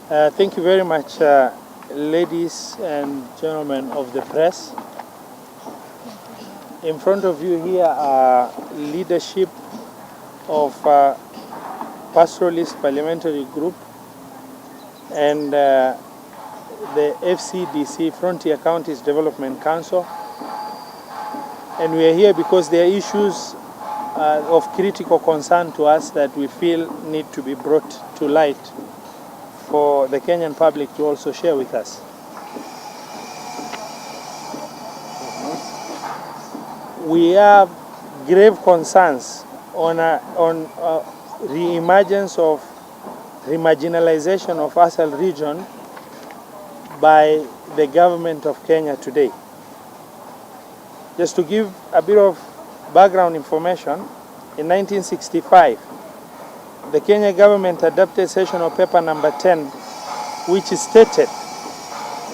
Thank you very much, ladies and gentlemen of the press. In front of you here are leadership of Pastoralist Parliamentary Group and the FCDC, Frontier Counties Development Council. And we are here because there are issues of critical concern to us that we feel need to be brought to light for the Kenyan public to also share with us. We have grave concerns on re-emergence of remarginalization of Asal region by the government of Kenya today. Just to give a bit of background information, in 1965, the Kenya government adopted sessional paper number 10, which stated,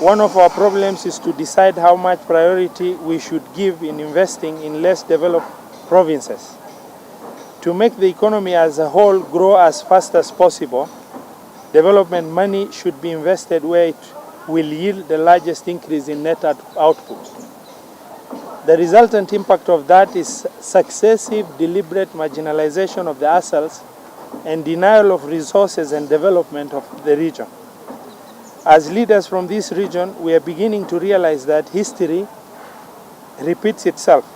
one of our problems is to decide how much priority we should give in investing in less developed provinces. To make the economy as a whole grow as fast as possible, development money should be invested where it will yield the largest increase in net output. The resultant impact of that is successive deliberate marginalization of the Asals and denial of resources and development of the region. As leaders from this region, we are beginning to realize that history repeats itself.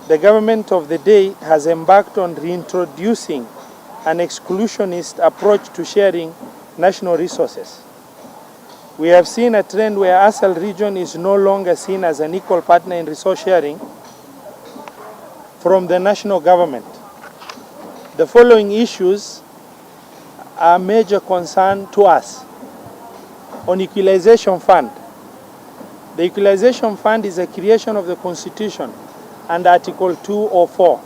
The government of the day has embarked on reintroducing an exclusionist approach to sharing national resources. We have seen a trend where Asal region is no longer seen as an equal partner in resource sharing from the national government. The following issues are major concern to us. On Equalization Fund. The Equalization Fund is a creation of the Constitution under Article 204.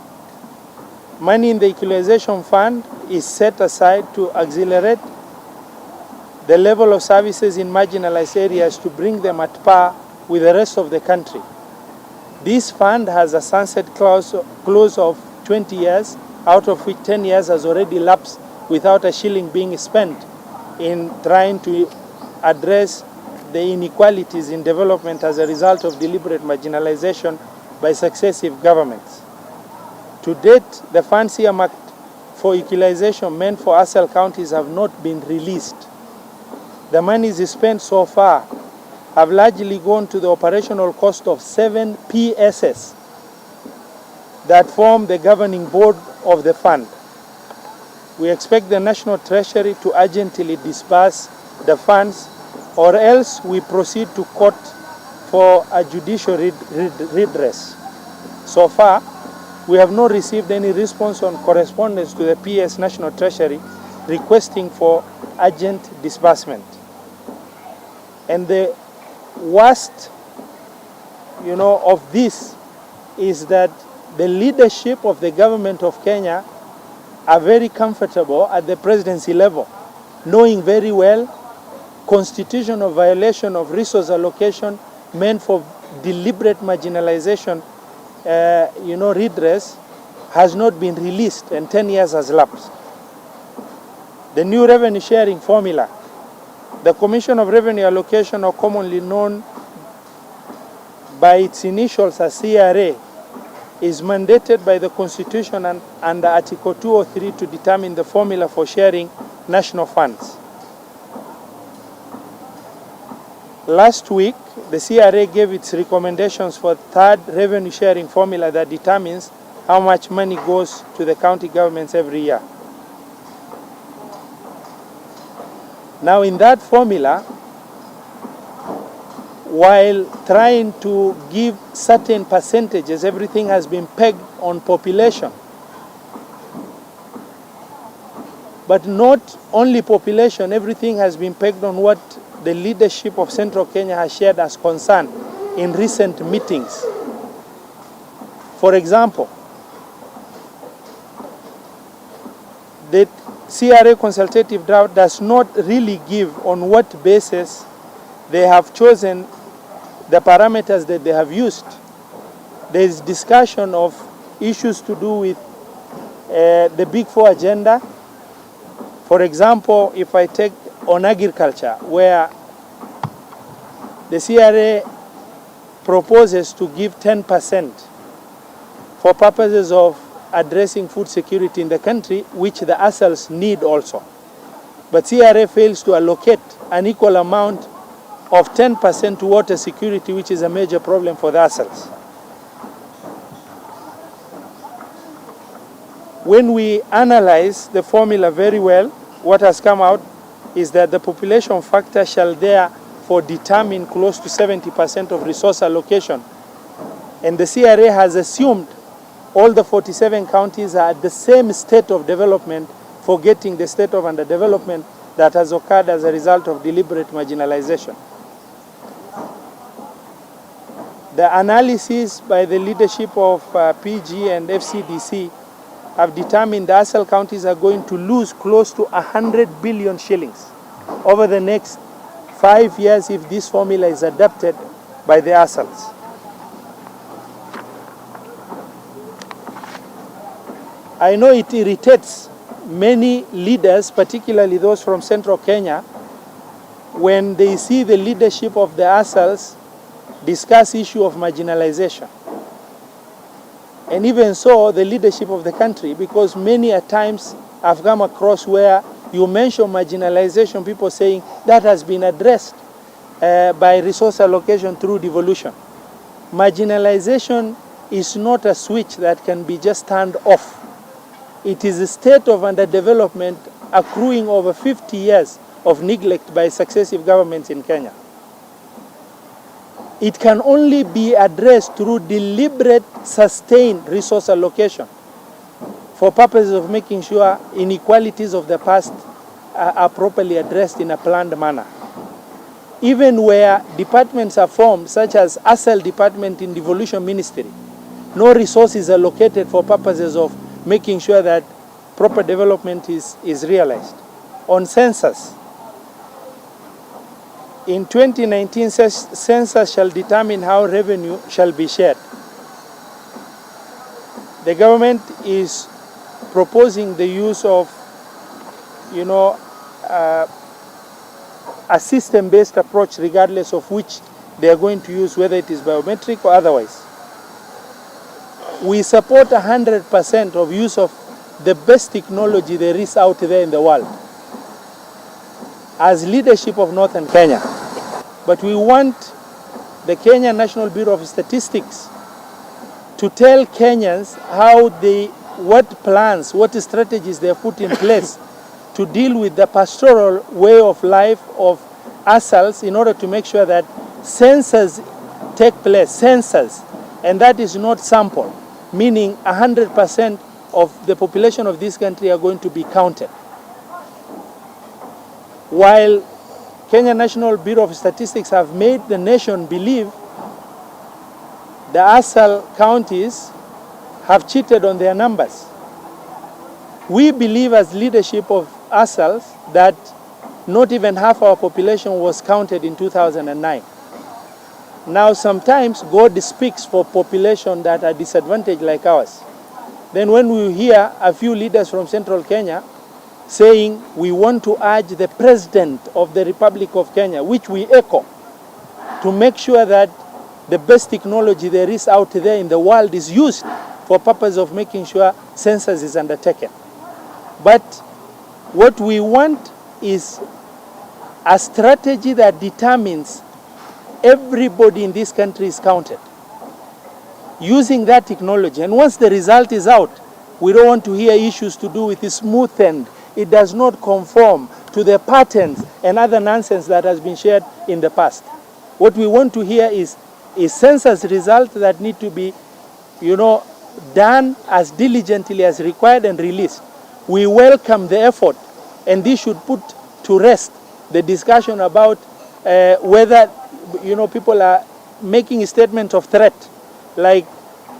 Money in the Equalization Fund is set aside to accelerate the level of services in marginalized areas to bring them at par with the rest of the country. This fund has a sunset clause of 20 years, out of which 10 years has already lapsed without a shilling being spent in trying to address the inequalities in development as a result of deliberate marginalization by successive governments. To date, the funds earmarked for equalization meant for Asal counties have not been released. The monies spent so far have largely gone to the operational cost of 7 PSS that form the governing board of the fund. We expect the National Treasury to urgently disburse the funds, or else we proceed to court for a judicial redress. So far, we have not received any response on correspondence to the PS National Treasury requesting for urgent disbursement. And the worst, of this is that the leadership of the government of Kenya are very comfortable at the presidency level, knowing very well constitutional violation of resource allocation meant for deliberate marginalization, redress has not been released and 10 years has lapsed. The new revenue sharing formula, the Commission of Revenue Allocation, or commonly known by its initials as CRA, is mandated by the Constitution and under Article 203 to determine the formula for sharing national funds. Last week, the CRA gave its recommendations for third revenue sharing formula that determines how much money goes to the county governments every year. Now, in that formula, while trying to give certain percentages, everything has been pegged on population. But not only population, everything has been pegged on what the leadership of Central Kenya has shared as concern in recent meetings. For example, the CRA consultative draft does not really give on what basis they have chosen the parameters that they have used. There is discussion of issues to do with the Big Four agenda. For example, if I take on agriculture, where the CRA proposes to give 10% for purposes of addressing food security in the country, which the ASALs need also. But CRA fails to allocate an equal amount of 10% to water security, which is a major problem for the ASALs. When we analyze the formula very well, what has come out is that the population factor shall therefore determine close to 70% of resource allocation. And the CRA has assumed all the 47 counties are at the same state of development, forgetting the state of underdevelopment that has occurred as a result of deliberate marginalization. The analysis by the leadership of PG and FCDC have determined the ASAL counties are going to lose close to 100 billion shillings over the next 5 years if this formula is adopted by the ASALs. I know it irritates many leaders, particularly those from central Kenya, when they see the leadership of the ASALs discuss issue of marginalization. And even so, the leadership of the country, because many a times I've come across where you mention marginalization, people saying that has been addressed by resource allocation through devolution. Marginalization is not a switch that can be just turned off. It is a state of underdevelopment accruing over 50 years of neglect by successive governments in Kenya. It can only be addressed through deliberate, sustained resource allocation for purposes of making sure inequalities of the past are properly addressed in a planned manner. Even where departments are formed, such as ASAL department in devolution ministry, no resources are allocated for purposes of making sure that proper development is realized. On census, in 2019, census shall determine how revenue shall be shared. The government is proposing the use of, a system-based approach regardless of which they are going to use, whether it is biometric or otherwise. We support 100% of use of the best technology there is out there in the world as leadership of Northern Kenya. But we want the Kenya National Bureau of Statistics to tell Kenyans what plans, what strategies they have put in place to deal with the pastoral way of life of ASALs in order to make sure that census take place, and that is not sample, meaning 100% of the population of this country are going to be counted. While Kenya National Bureau of Statistics have made the nation believe the ASAL counties have cheated on their numbers, we believe as leadership of ASALs that not even half our population was counted in 2009. Now sometimes God speaks for population that are disadvantaged like ours. Then when we hear a few leaders from central Kenya saying we want to urge the President of the Republic of Kenya, which we echo, to make sure that the best technology there is out there in the world is used for purpose of making sure census is undertaken. But what we want is a strategy that determines everybody in this country is counted using that technology. And once the result is out, we don't want to hear issues to do with the smooth end. It does not conform to the patterns and other nonsense that has been shared in the past. What we want to hear is census results that need to be, done as diligently as required and released. We welcome the effort, and this should put to rest the discussion about whether people are making a statement of threat, like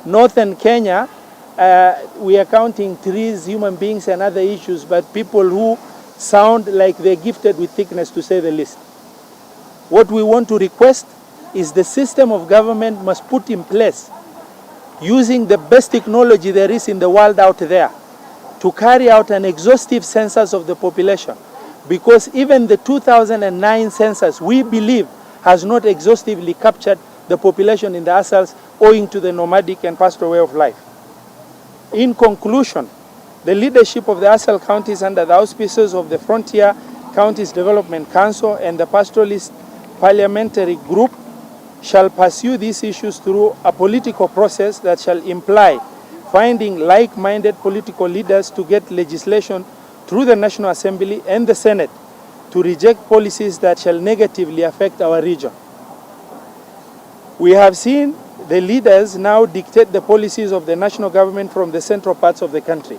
Northern Kenya. We are counting trees, human beings, and other issues, but people who sound like they're gifted with thickness, to say the least. What we want to request is the system of government must put in place using the best technology there is in the world out there, to carry out an exhaustive census of the population, because even the 2009 census, we believe, has not exhaustively captured the population in the ASALs owing to the nomadic and pastoral way of life. In conclusion, the leadership of the ASAL counties under the auspices of the Frontier Counties Development Council and the Pastoralist Parliamentary Group shall pursue these issues through a political process that shall imply finding like-minded political leaders to get legislation through the National Assembly and the Senate to reject policies that shall negatively affect our region. We have seen the leaders now dictate the policies of the national government from the central parts of the country.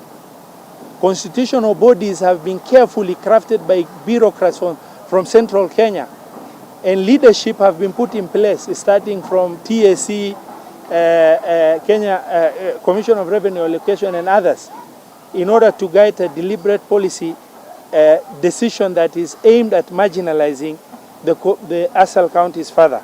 Constitutional bodies have been carefully crafted by bureaucrats from central Kenya, and leadership have been put in place, starting from TSC, Kenya Commission of Revenue Allocation and others, in order to guide a deliberate policy decision that is aimed at marginalizing the ASAL counties further.